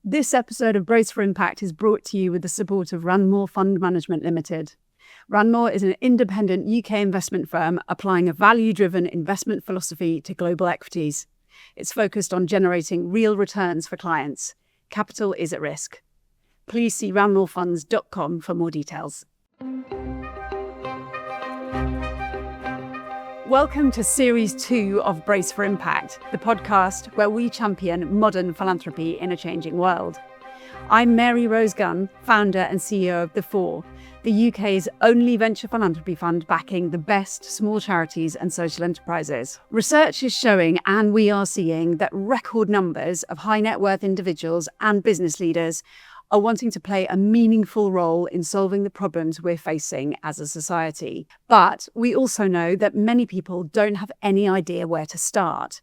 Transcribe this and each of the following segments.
This episode of Brace for Impact is brought to you with the support of Ranmore Fund Management Limited. Ranmore is an independent UK investment firm applying a value-driven investment philosophy to global equities. It's focused on generating real returns for clients. Capital is at risk. Please see ranmorefunds.com for more details. Welcome to Series 2 of Brace for Impact, the podcast where we champion modern philanthropy in a changing world. I'm Mary Rose Gunn, founder and CEO of The Four, the UK's only venture philanthropy fund backing the best small charities and social enterprises. Research is showing, and we are seeing, that record numbers of high net worth individuals and business leaders are wanting to play a meaningful role in solving the problems we're facing as a society. But we also know that many people don't have any idea where to start.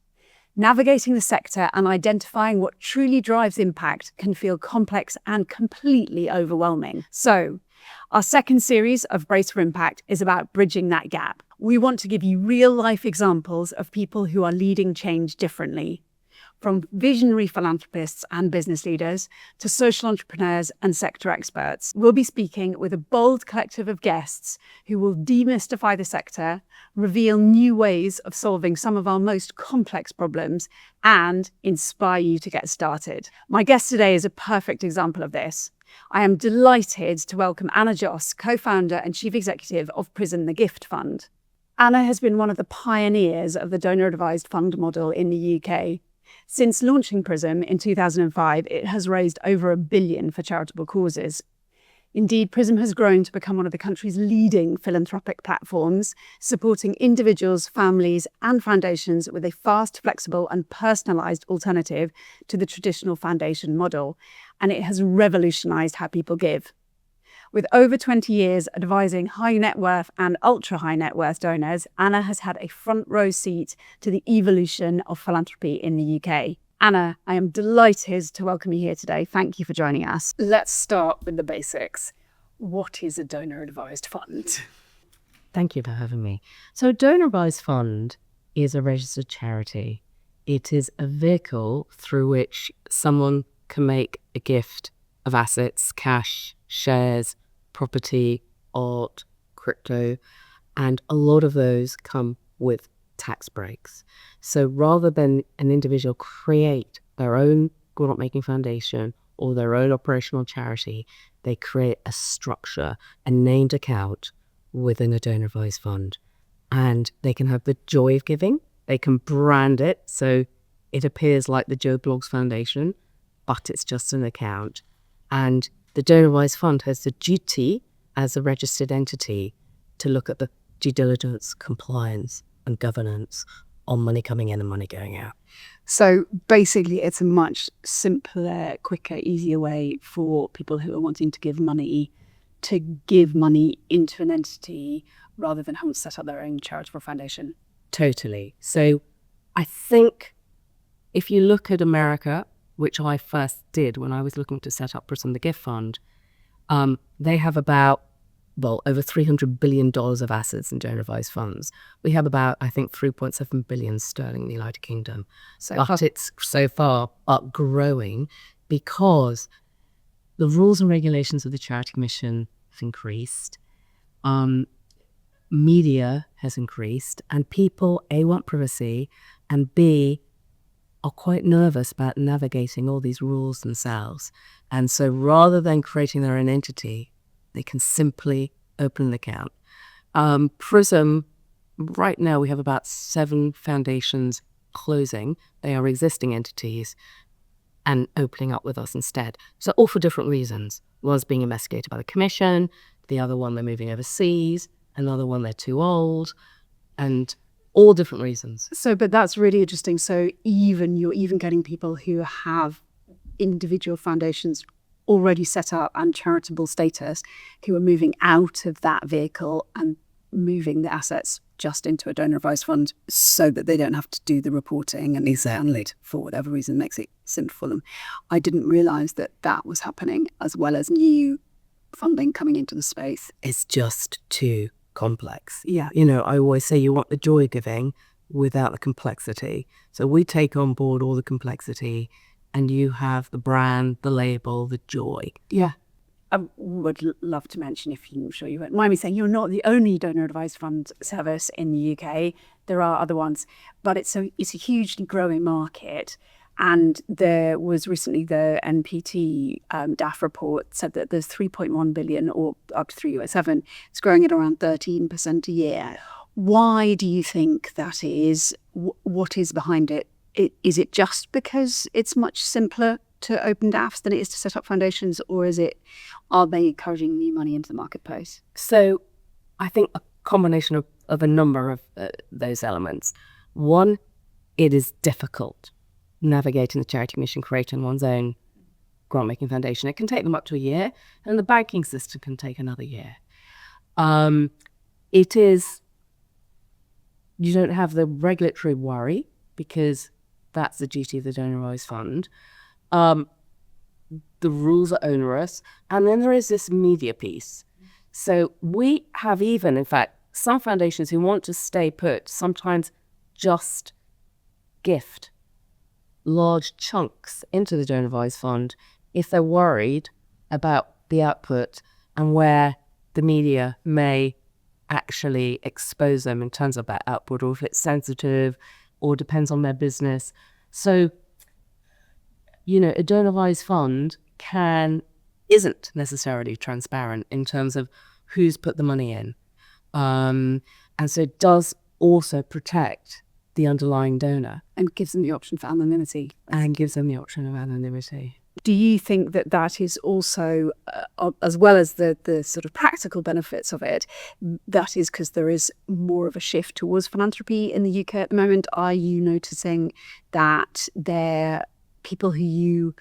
Navigating the sector and identifying what truly drives impact can feel complex and completely overwhelming. So, our second series of Brace for Impact is about bridging that gap. We want to give you real-life examples of people who are leading change differently. From visionary philanthropists and business leaders to social entrepreneurs and sector experts, we'll be speaking with a bold collective of guests who will demystify the sector, reveal new ways of solving some of our most complex problems, and inspire you to get started. My guest today is a perfect example of this. I am delighted to welcome Anna Josse, co-founder and chief executive of Prism, the Gift Fund. Anna has been one of the pioneers of the donor-advised fund model in the UK. Since launching Prism in 2005, it has raised over £1 billion for charitable causes. Indeed, Prism has grown to become one of the country's leading philanthropic platforms, supporting individuals, families, and foundations with a fast, flexible, and personalised alternative to the traditional foundation model. And it has revolutionised how people give. With over 20 years advising high net worth and ultra high net worth donors, Anna has had a front row seat to the evolution of philanthropy in the UK. Anna, I am delighted to welcome you here today. Thank you for joining us. Let's start with the basics. What is a donor advised fund? Thank you for having me. So a donor advised fund is a registered charity. It is a vehicle through which someone can make a gift of assets, cash, shares, property, art, crypto, and a lot of those come with tax breaks. So rather than an individual create their own grant-making foundation or their own operational charity, they create a structure, a named account within a donor advised fund. And they can have the joy of giving. They can brand it so it appears like the Joe Bloggs Foundation, but it's just an account. And the donor advised fund has the duty as a registered entity to look at the due diligence, compliance and governance on money coming in and money going out. So basically it's a much simpler, quicker, easier way for people who are wanting to give money into an entity rather than having to set up their own charitable foundation. Totally. So I think if you look at America, which I first did when I was looking to set up Prism, the Gift Fund, they have about, over $300 billion of assets in donor advised funds. We have about, I think, 3.7 billion sterling in the United Kingdom. But it's so far up growing because the rules and regulations of the Charity Commission have increased. Media has increased, and people, A, want privacy, and B, are quite nervous about navigating all these rules themselves. And so rather than creating their own entity, they can simply open an account. Prism, right now we have about 7 foundations closing. They are existing entities and opening up with us instead. So all for different reasons. One's being investigated by the Commission, the other one they're moving overseas, another one they're too old, and all different reasons. So, but that's really interesting. So you're even getting people who have individual foundations already set up and charitable status who are moving out of that vehicle and moving the assets just into a donor advised fund so that they don't have to do the reporting and handle it for whatever reason makes it simple for them. I didn't realise that that was happening, as well as new funding coming into the space. It's just too complex. Yeah. You know, I always say you want the joy giving without the complexity. So we take on board all the complexity and you have the brand, the label, the joy. Yeah. I would love to mention, if I'm sure you won't mind me saying, you're not the only donor advised fund service in the UK. There are other ones, but it's a hugely growing market. And there was recently the NPT DAF report said that there's 3.1 billion, or up to 3.7. It's growing at around 13% a year. Why do you think that is? What is behind it? Is it just because it's much simpler to open DAFs than it is to set up foundations, or are they encouraging new money into the marketplace? So I think a combination of a number of those elements. One, it is difficult navigating the charity mission, creating one's own grant-making foundation. It can take them up to a year, and the banking system can take another year. You don't have the regulatory worry, because that's the duty of the donor advised fund. The rules are onerous, and then there is this media piece. So we have even, in fact, some foundations who want to stay put sometimes just gift large chunks into the donor advised fund if they're worried about the output and where the media may actually expose them in terms of that output, or if it's sensitive or depends on their business. So, a donor advised fund isn't necessarily transparent in terms of who's put the money in. And so it does also protect the underlying donor. And gives them the option for anonymity. Do you think that is also, as well as the sort of practical benefits of it, that is because there is more of a shift towards philanthropy in the UK at the moment? Are you noticing that there are people who you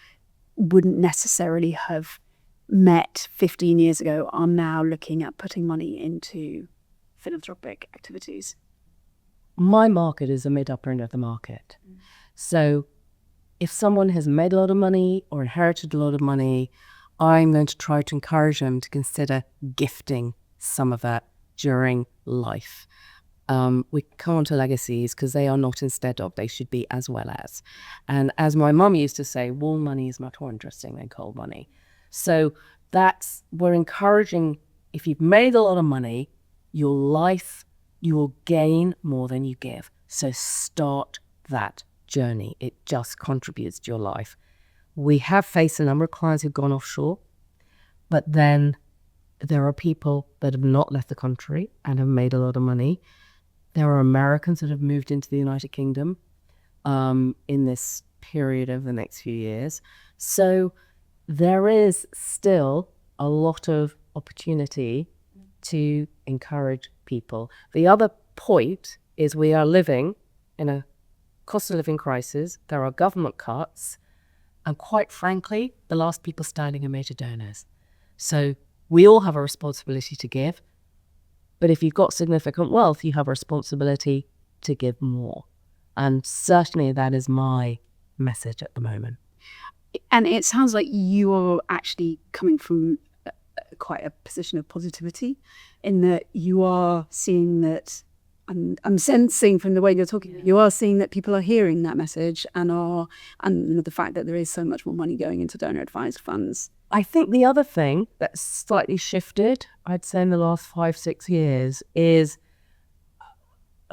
wouldn't necessarily have met 15 years ago are now looking at putting money into philanthropic activities? My market is a mid-upper end of the market. So if someone has made a lot of money or inherited a lot of money, I'm going to try to encourage them to consider gifting some of that during life. We come on to legacies because they are not instead of, they should be as well as. And as my mum used to say, warm money is much more interesting than cold money. So we're encouraging, if you've made a lot of money, your life, you will gain more than you give. So start that journey. It just contributes to your life. We have faced a number of clients who've gone offshore, but then there are people that have not left the country and have made a lot of money. There are Americans that have moved into the United Kingdom in this period over the next few years. So there is still a lot of opportunity to encourage people. The other point is we are living in a cost of living crisis. There are government cuts. And quite frankly, the last people standing are major donors. So we all have a responsibility to give. But if you've got significant wealth, you have a responsibility to give more. And certainly that is my message at the moment. And it sounds like you are actually coming from quite a position of positivity, in that you are seeing that, and I'm sensing from the way you're talking, you are seeing that people are hearing that message and the fact that there is so much more money going into donor advised funds. I think the other thing that's slightly shifted, I'd say in the last 5-6 years, is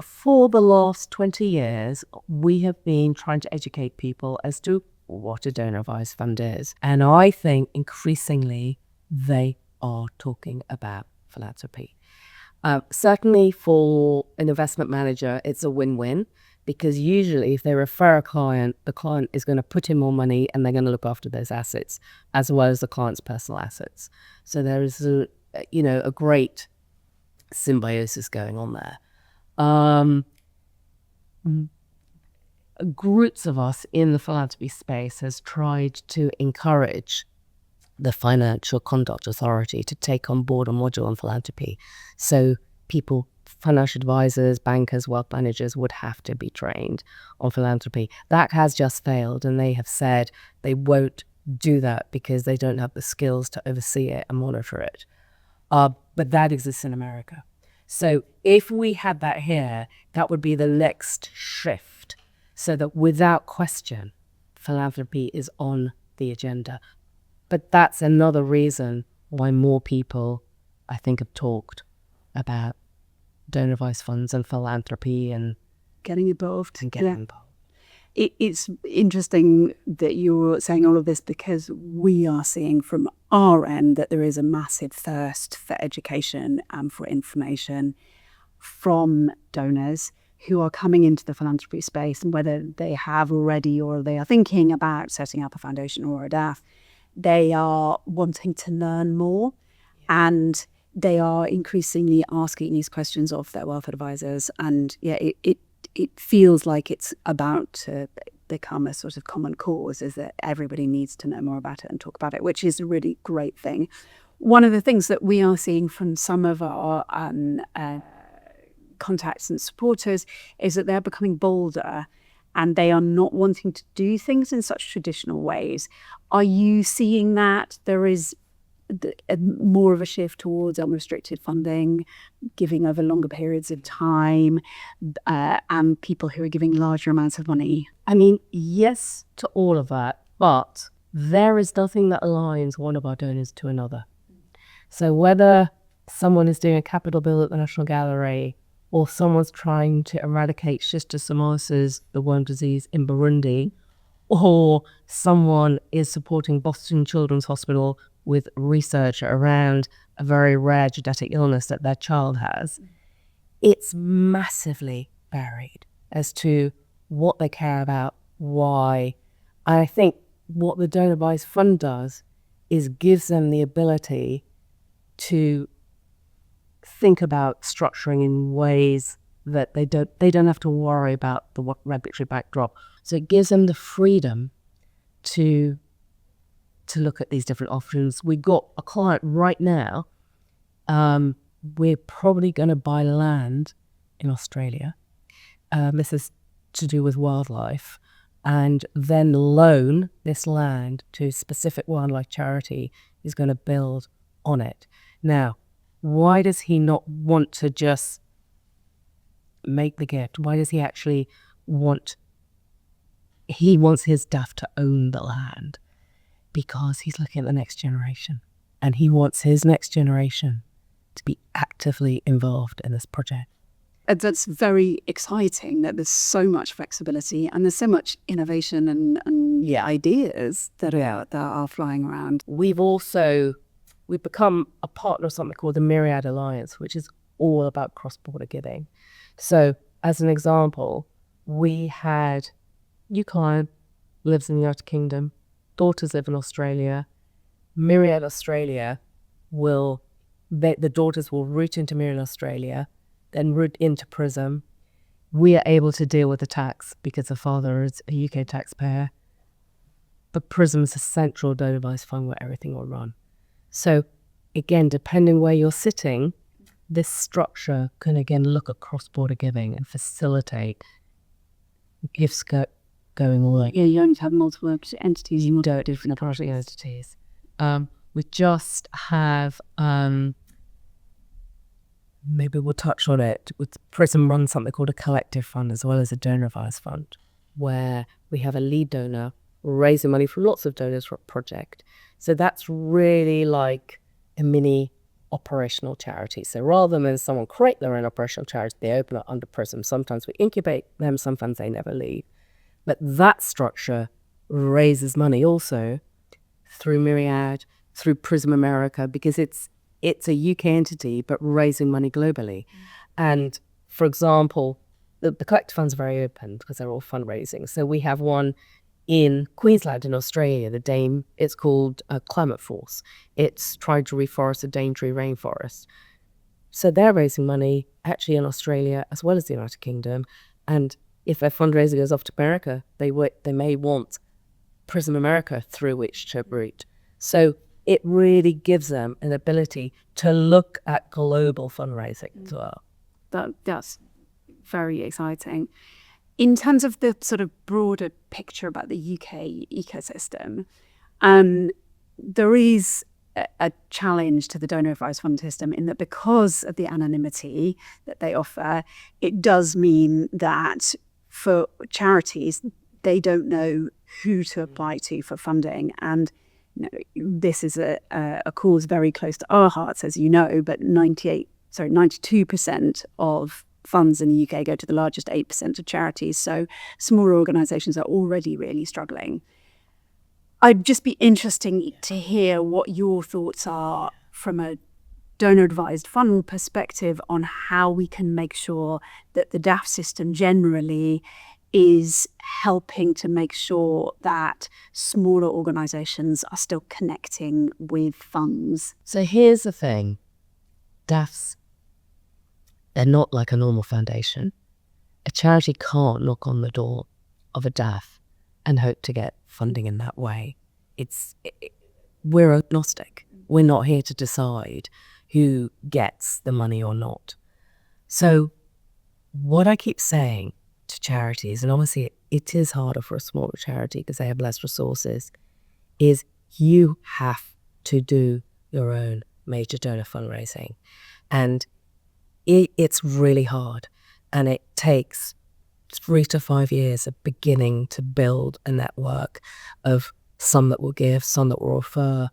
for the last 20 years, we have been trying to educate people as to what a donor advised fund is. And I think increasingly they are talking about philanthropy. Certainly for an investment manager, it's a win-win, because usually if they refer a client, the client is going to put in more money and they're going to look after those assets as well as the client's personal assets. So there is a great symbiosis going on there. Groups of us in the philanthropy space has tried to encourage the Financial Conduct Authority to take on board a module on philanthropy. So people, financial advisors, bankers, wealth managers would have to be trained on philanthropy. That has just failed, and they have said they won't do that because they don't have the skills to oversee it and monitor it. But that exists in America. So if we had that here, that would be the next shift, so that without question, philanthropy is on the agenda. But that's another reason why more people, I think, have talked about donor advised funds and philanthropy and getting involved. Involved. It's interesting that you're saying all of this, because we are seeing from our end that there is a massive thirst for education and for information from donors who are coming into the philanthropy space, and whether they have already or they are thinking about setting up a foundation or a DAF, they are wanting to learn more, and they are increasingly asking these questions of their wealth advisors. And it feels like it's about to become a sort of common cause, is that everybody needs to know more about it and talk about it, which is a really great thing. One of the things that we are seeing from some of our contacts and supporters is that they're becoming bolder, and they are not wanting to do things in such traditional ways. Are you seeing that there is more of a shift towards unrestricted funding, giving over longer periods of time, and people who are giving larger amounts of money? I mean, yes to all of that, but there is nothing that aligns one of our donors to another. So whether someone is doing a capital bill at the National Gallery, or someone's trying to eradicate schistosomiasis, the worm disease, in Burundi, or someone is supporting Boston Children's Hospital with research around a very rare genetic illness that their child has, it's massively varied as to what they care about, why. And I think what the Donor Advised Fund does is gives them the ability to think about structuring in ways that they don't have to worry about the regulatory backdrop. So it gives them the freedom to look at these different options. We've got a client right now. We're probably going to buy land in Australia. This is to do with wildlife, and then loan this land to a specific wildlife charity who's going to build on it. Now, why does he not want to just make the gift? Why does he actually want his DAF to own the land? Because he's looking at the next generation, and he wants his next generation to be actively involved in this project. That's very exciting, that there's so much flexibility and there's so much innovation and ideas that are flying around. We've become a partner of something called the Myriad Alliance, which is all about cross-border giving. So as an example, we had new client, lives in the United Kingdom, daughters live in Australia. Myriad Australia the daughters will route into Myriad Australia, then route into Prism. We are able to deal with the tax because the father is a UK taxpayer. But Prism is a central donor advised fund where everything will run. So again, depending where you're sitting, this structure can again look at cross-border giving and facilitate gifts going all the way. Yeah, you don't have multiple entities. You don't do different project entities. We just have, maybe we'll touch on it. With Prism runs something called a collective fund as well as a donor advised fund, where we have a lead donor raising money from lots of donors for a project. So that's really like a mini operational charity. So rather than someone create their own operational charity, they open it under Prism. Sometimes we incubate them, sometimes they never leave. But that structure raises money also through Myriad, through Prism America, because it's a UK entity, but raising money globally. And for example, the collective funds are very open because they're all fundraising. So we have one in Queensland in Australia, it's called Climate Force. It's trying to reforest a Daintree rainforest. So they're raising money actually in Australia as well as the United Kingdom. And if their fundraiser goes off to America, they may want Prism America through which to route. So it really gives them an ability to look at global fundraising as well. That's very exciting. In terms of the sort of broader picture about the UK ecosystem, there is a challenge to the donor advised fund system in that because of the anonymity that they offer, it does mean that for charities, they don't know who to apply to for funding. And this is a cause very close to our hearts, as you know, but 92% of funds in the UK go to the largest 8% of charities. So smaller organisations are already really struggling. I'd just be interesting to hear what your thoughts are from a donor-advised fund perspective on how we can make sure that the DAF system generally is helping to make sure that smaller organisations are still connecting with funds. So here's the thing. DAFs, they're not like a normal foundation. A charity can't knock on the door of a DAF and hope to get funding in that way. We're agnostic. We're not here to decide who gets the money or not. So what I keep saying to charities, and obviously it is harder for a smaller charity because they have less resources, is you have to do your own major donor fundraising. And it's really hard, and it takes 3 to 5 years of beginning to build a network of some that will give, some that will refer.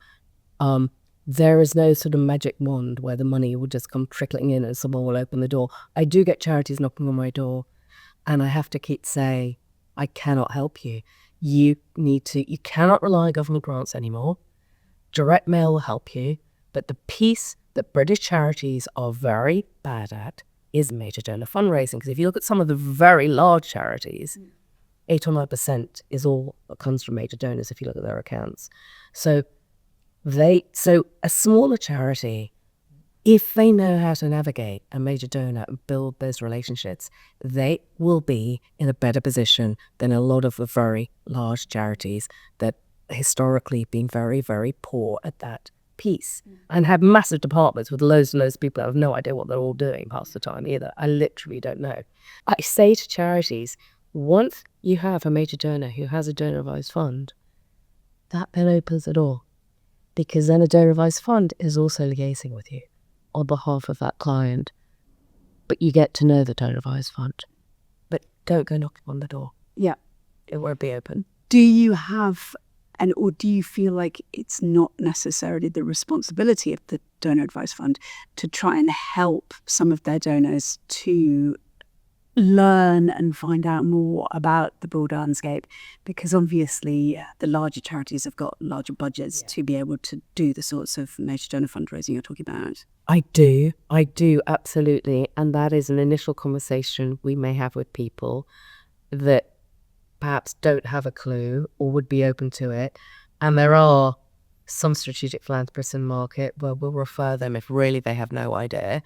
There is no sort of magic wand where the money will just come trickling in and someone will open the door. I do get charities knocking on my door, and I have to keep saying, I cannot help you. You cannot rely on government grants anymore. Direct mail will help you, but the piece that British charities are very bad at is major donor fundraising. Because if you look at some of the very large charities, 8 or 9% is all that comes from major donors if you look at their accounts. So a smaller charity, if they know how to navigate a major donor and build those relationships, they will be in a better position than a lot of the very large charities that historically been very, very poor at that piece and have massive departments with loads and loads of people that have no idea what they're all doing past the time either. I literally don't know. I say to charities, once you have a major donor who has a donor advised fund, that then opens the door, because then a donor advised fund is also liaising with you on behalf of that client. But you get to know the donor advised fund. But don't go knocking on the door. Yeah. It won't be open. Do you have, or do you feel like it's not necessarily the responsibility of the donor advised fund to try and help some of their donors to learn and find out more about the broad landscape? Because obviously the larger charities have got larger budgets to be able to do the sorts of major donor fundraising you're talking about. I do, absolutely. And that is an initial conversation we may have with people that perhaps don't have a clue or would be open to it. And there are some strategic philanthropists in the market where we'll refer them if really they have no idea.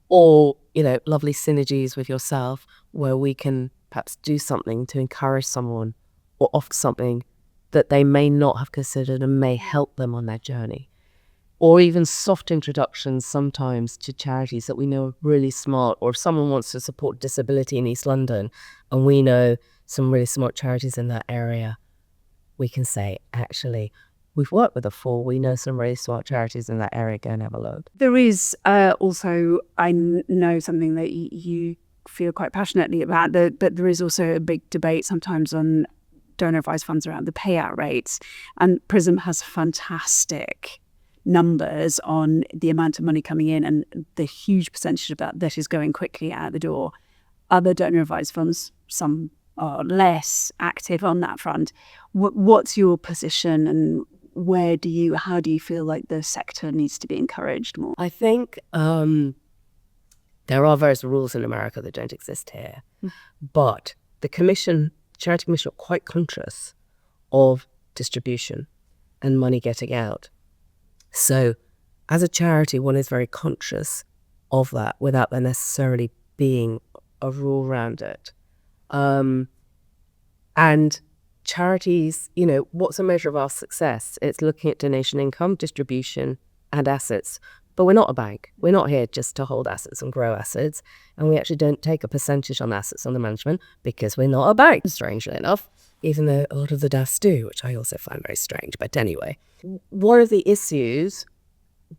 Or, lovely synergies with yourself where we can perhaps do something to encourage someone or offer something that they may not have considered and may help them on their journey. Or even soft introductions sometimes to charities that we know are really smart, or if someone wants to support disability in East London and we know some really smart charities in that area, we can say, actually, we've worked with the 4, we know some really smart charities in that area, go and have a look. There is also, I know something that you feel quite passionately about, but there is also a big debate sometimes on donor advised funds around the payout rates. And Prism has fantastic numbers on the amount of money coming in and the huge percentage of that is going quickly out the door. Other donor advised funds, some are less active on that front. What's your position, and how do you feel like the sector needs to be encouraged more? I think there are various rules in America that don't exist here, but the Charity Commission are quite conscious of distribution and money getting out. So as a charity, one is very conscious of that without there necessarily being a rule around it. And charities, what's a measure of our success? It's looking at donation income, distribution, and assets. But we're not a bank. We're not here just to hold assets and grow assets. And we actually don't take a percentage on assets under management because we're not a bank, strangely enough, even though a lot of the DAFs do, which I also find very strange. But anyway, one of the issues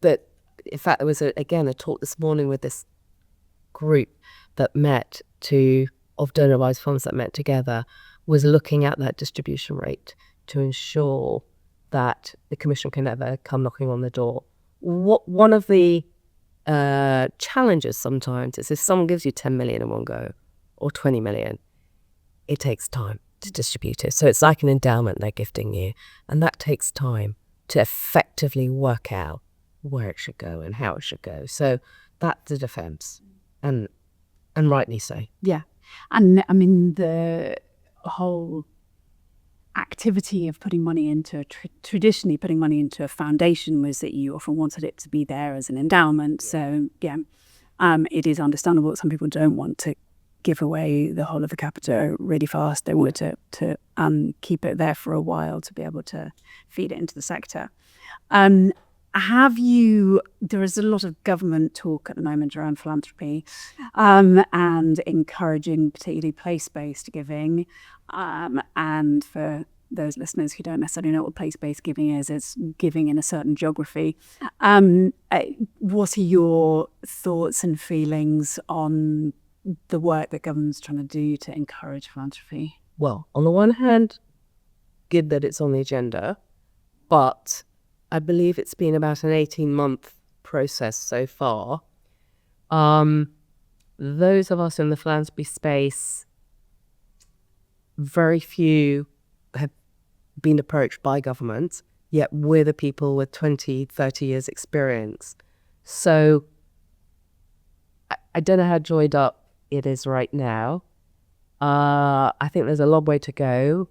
that, in fact, there was, a talk this morning with this group that met of donor advised funds that met together, was looking at that distribution rate. to ensure that the Commission can never come knocking on the door. One of the challenges sometimes is if someone gives you 10 million in one go or 20 million, it takes time to distribute it. So it's like an endowment they're gifting you, and that takes time to effectively work out where it should go and how it should go. So that's the defence, and rightly so. Yeah. And I mean, the whole activity of putting money into, traditionally putting money into a foundation was that you often wanted it to be there as an endowment. So, yeah, it is understandable that some people don't want to give away the whole of the capital really fast. They want to keep it there for a while to be able to feed it into the sector. There is a lot of government talk at the moment around philanthropy and encouraging particularly place-based giving. And for those listeners who don't necessarily know what place-based giving is, it's giving in a certain geography. What are your thoughts and feelings on the work that government's trying to do to encourage philanthropy? Well, on the one hand, good that it's on the agenda, but I believe it's been about an 18-month process so far. Those of us in the philanthropy space, very few have been approached by government, yet we're the people with 20, 30 years experience. So I don't know how joined up it is right now. I think there's a long way to go.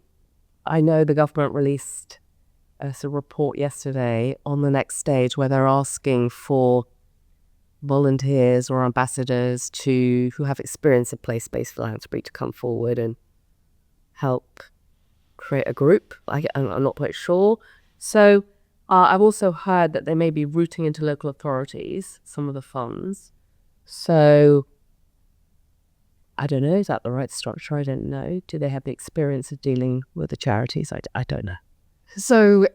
I know the government released a report yesterday on the next stage where they're asking for volunteers or ambassadors who have experience in place-based philanthropy to come forward and help create a group. I'm not quite sure. So I've also heard that they may be routing into local authorities some of the funds. So I don't know, is that the right structure? I don't know. Do they have the experience of dealing with the charities? I don't know. So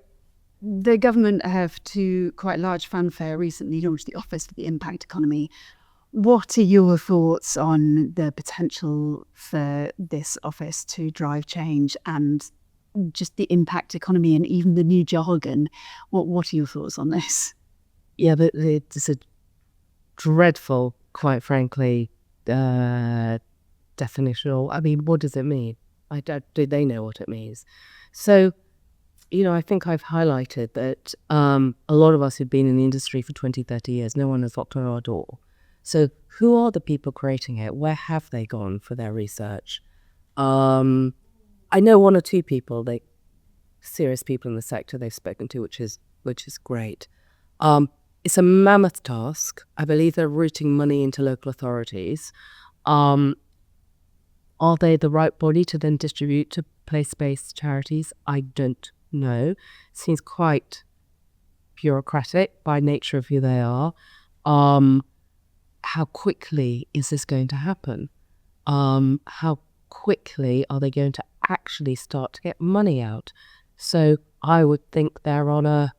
the government have, to quite large fanfare, recently launched the Office for the Impact Economy. What are your thoughts on the potential for this office to drive change and just the impact economy and even the new jargon? What are your thoughts on this? Yeah, but it's a dreadful, quite frankly, definitional. I mean, what does it mean? Do they know what it means? So, I think I've highlighted that a lot of us who've been in the industry for 20, 30 years, no one has knocked on our door. So who are the people creating it? Where have they gone for their research? I know one or two people, serious people in the sector they've spoken to, which is great. It's a mammoth task. I believe they're routing money into local authorities. Are they the right body to then distribute to place-based charities? I don't know. It seems quite bureaucratic by nature of who they are. How quickly is this going to happen? How quickly are they going to actually start to get money out? So I would think they're on a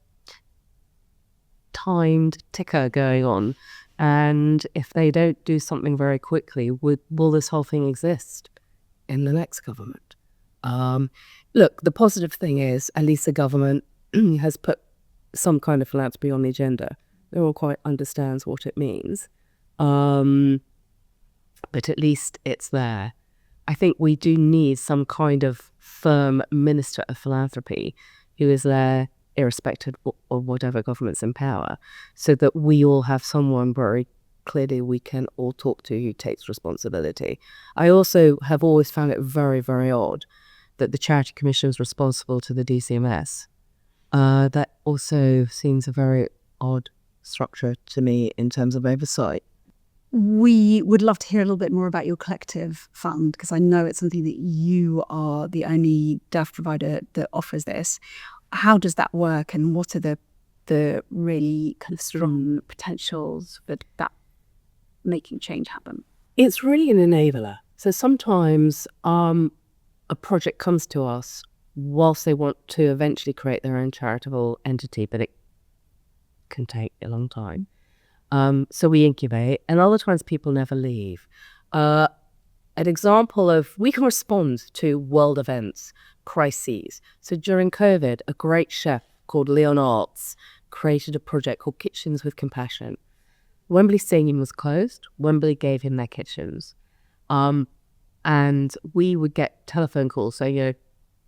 timed ticker going on. And if they don't do something very quickly, will this whole thing exist in the next government? Look, the positive thing is at least the government has put some kind of philanthropy on the agenda. No one quite understands what it means. But at least it's there. I think we do need some kind of firm minister of philanthropy who is there irrespective of whatever government's in power, so that we all have someone very clearly we can all talk to who takes responsibility. I also have always found it very, very odd that the Charity Commission is responsible to the DCMS. That also seems a very odd structure to me in terms of oversight. We would love to hear a little bit more about your collective fund, because I know it's something that you are the only DAF provider that offers this. How does that work, and what are the really kind of strong potentials for that making change happen? It's really an enabler. So sometimes a project comes to us whilst they want to eventually create their own charitable entity, but it can take a long time. So we incubate, and other times people never leave. An example of, we can respond to world events, crises. So during COVID, a great chef called Leon Arts created a project called Kitchens with Compassion. Wembley Stadium was closed. Wembley gave him their kitchens. And we would get telephone calls saying,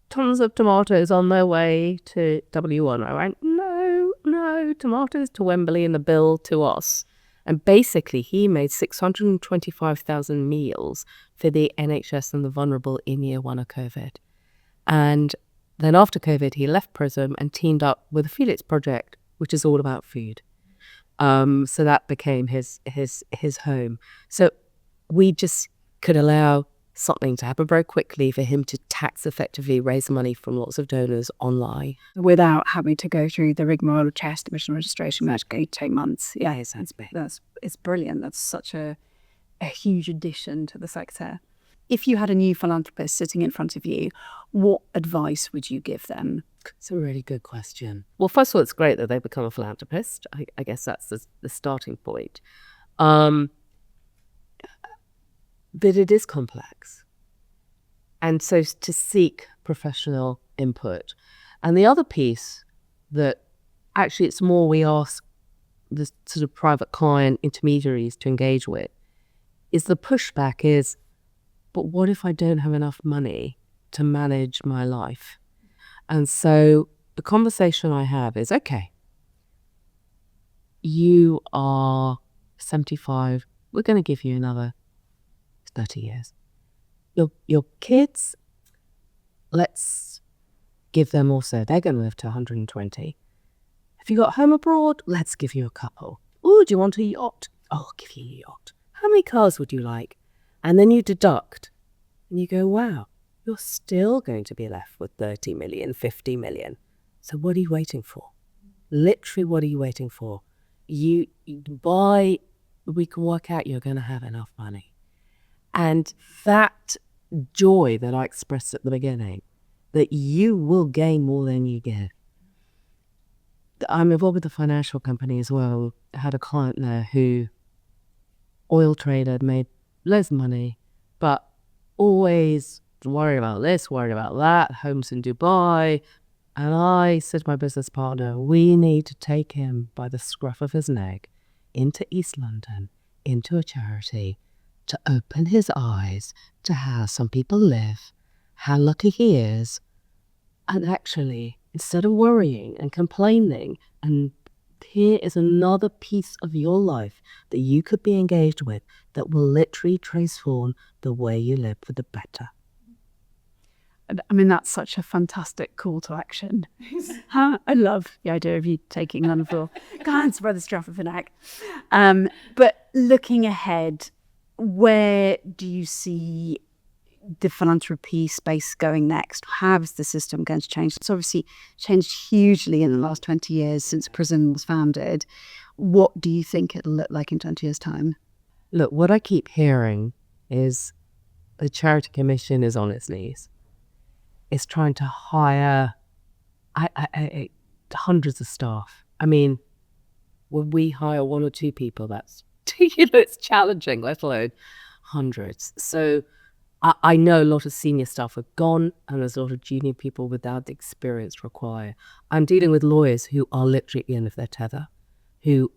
tons of tomatoes on their way to W1. I went, no, tomatoes to Wembley and the bill to us. And basically, he made 625,000 meals for the NHS and the vulnerable in year one of COVID. And then after COVID, he left Prism and teamed up with the Felix Project, which is all about food. So that became his home. So we just could allow something to happen very quickly for him to tax effectively raise money from lots of donors online. Without having to go through the rigmarole of chest admission registration, which can take months. Yeah, it's brilliant. That's such a huge addition to the sector. If you had a new philanthropist sitting in front of you, what advice would you give them? It's a really good question. Well, first of all, it's great that they become a philanthropist. I guess that's the starting point. But it is complex. And so to seek professional input. And the other piece that actually it's more we ask the sort of private client intermediaries to engage with is the pushback is, but what if I don't have enough money to manage my life? And so the conversation I have is, okay, you are 75, we're going to give you another 30 years. Your kids, let's give them also, they're going to live to 120. Have you got home abroad? Let's give you a couple. Oh, do you want a yacht? Oh, I'll give you a yacht. How many cars would you like? And then you deduct and you go, wow, you're still going to be left with 30 million, 50 million. So what are you waiting for? Literally, what are you waiting for? We can work out you're going to have enough money. And that joy that I expressed at the beginning, that you will gain more than you give. I'm involved with a financial company as well. I had a client there who, oil trader, made loads of money, but always worried about this, worried about that, homes in Dubai. And I said to my business partner, we need to take him by the scruff of his neck into East London, into a charity, to open his eyes to how some people live, how lucky he is. And actually, instead of worrying and complaining, and here is another piece of your life that you could be engaged with that will literally transform the way you live for the better. I mean, that's such a fantastic call to action. I love the idea of you taking on the floor. Can't brother Straff of neck. But looking ahead, where do you see the philanthropy space going next? How is the system going to change? It's obviously changed hugely in the last 20 years since Prism was founded. What do you think it'll look like in 20 years' time? Look, what I keep hearing is the Charity Commission is on its knees. It's trying to hire hundreds of staff. I mean, when we hire one or two people, that's it's challenging, let alone hundreds. So I know a lot of senior staff are gone and there's a lot of junior people without the experience required. I'm dealing with lawyers who are literally at the end of their tether, who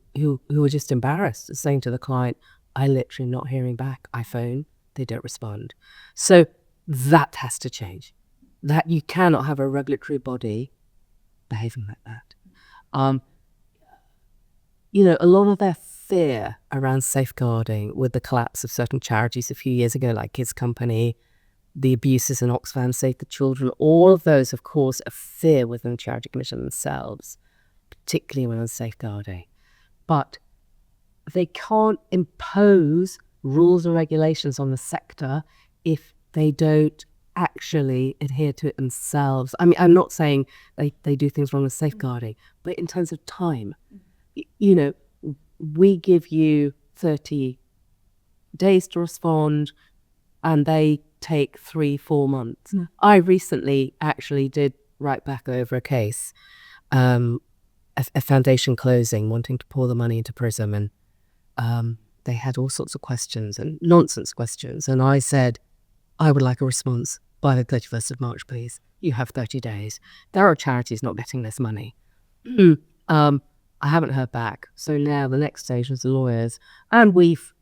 are just embarrassed, saying to the client, I literally not hearing back. I phone, they don't respond. So that has to change. That you cannot have a regulatory body behaving like that. A lot of their fear around safeguarding with the collapse of certain charities a few years ago, like Kids Company, the abuses in Oxfam, Save the Children, all of those have caused a fear within the Charity Commission themselves, particularly around safeguarding. But they can't impose rules and regulations on the sector if they don't actually adhere to it themselves. I mean, I'm not saying they do things wrong with safeguarding, but in terms of time, we give you 30 days to respond and they take 3-4 months. Yeah. I recently actually did write back over a case, a foundation closing, wanting to pour the money into Prism, and they had all sorts of questions and nonsense questions. And I said, I would like a response by the 31st of March, please. you have 30 days. There are charities not getting this money. I haven't heard back. So now the next stage is the lawyers, and we've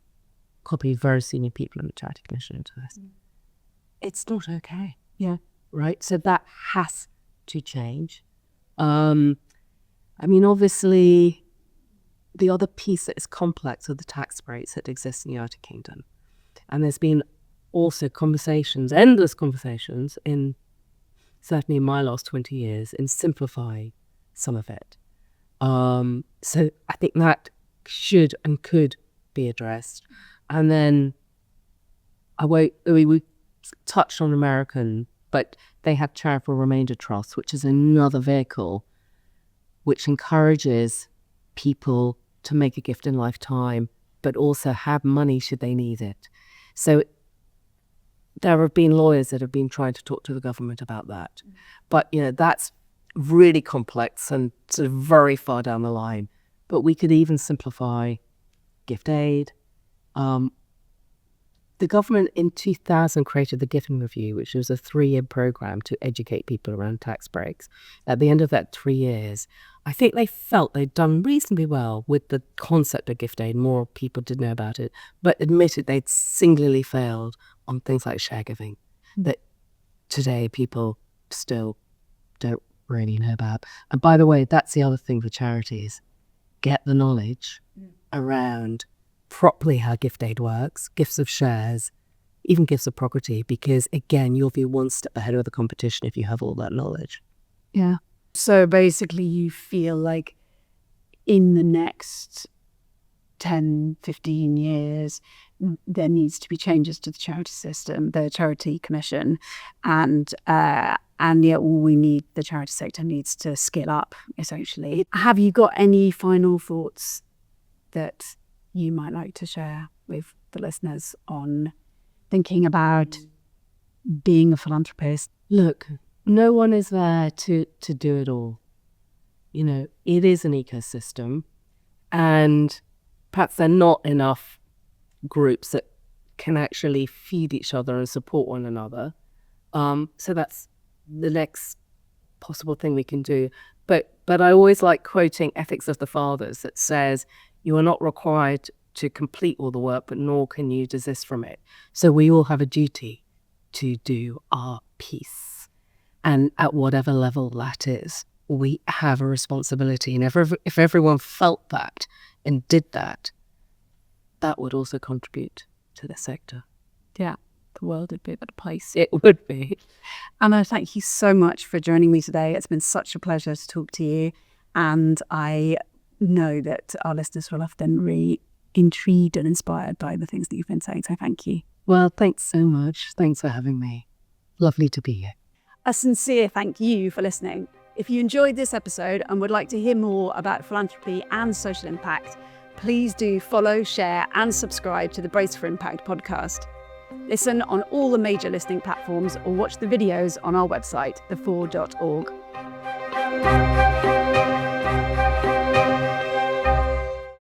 copied very senior people in the Charity Commission into this. It's not okay. Yeah. Right? So that has to change. I mean, obviously, the other piece that is complex are the tax breaks that exist in the United Kingdom. And there's been also conversations, endless conversations, certainly in my last 20 years, in simplifying some of it. So I think that should and could be addressed. And then we touched on American, but they have charitable remainder trusts, which is another vehicle which encourages people to make a gift in lifetime, but also have money should they need it. So there have been lawyers that have been trying to talk to the government about that. But, that's really complex and sort of very far down the line. But we could even simplify gift aid. The government in 2000 created the Giving Review, which was a 3-year program to educate people around tax breaks. At the end of that 3 years, I think they felt they'd done reasonably well with the concept of gift aid. More people did know about it, but admitted they'd singularly failed on things like share giving that today people still don't really know about. And by the way, that's the other thing for charities. Get the knowledge around properly how gift aid works, gifts of shares, even gifts of property, because again, you'll be one step ahead of the competition if you have all that knowledge. Yeah. So basically you feel like in the next 10, 15 years, there needs to be changes to the charity system, the Charity Commission, and yet the charity sector needs to scale up, essentially. Have you got any final thoughts that you might like to share with the listeners on thinking about being a philanthropist? Look, no one is there to do it all. It is an ecosystem, and perhaps there are not enough groups that can actually feed each other and support one another. So that's the next possible thing we can do. But I always like quoting Ethics of the Fathers that says, you are not required to complete all the work, but nor can you desist from it. So we all have a duty to do our piece. And at whatever level that is, we have a responsibility. And if everyone felt that and did that, that would also contribute to the sector. Yeah, the world would be a better place. It would be. Anna, thank you so much for joining me today. It's been such a pleasure to talk to you. And I know that our listeners will have been really intrigued and inspired by the things that you've been saying. So thank you. Well, thanks so much. Thanks for having me. Lovely to be here. A sincere thank you for listening. If you enjoyed this episode and would like to hear more about philanthropy and social impact, please do follow, share and subscribe to the Brace for Impact podcast. Listen on all the major listening platforms or watch the videos on our website, the4.org.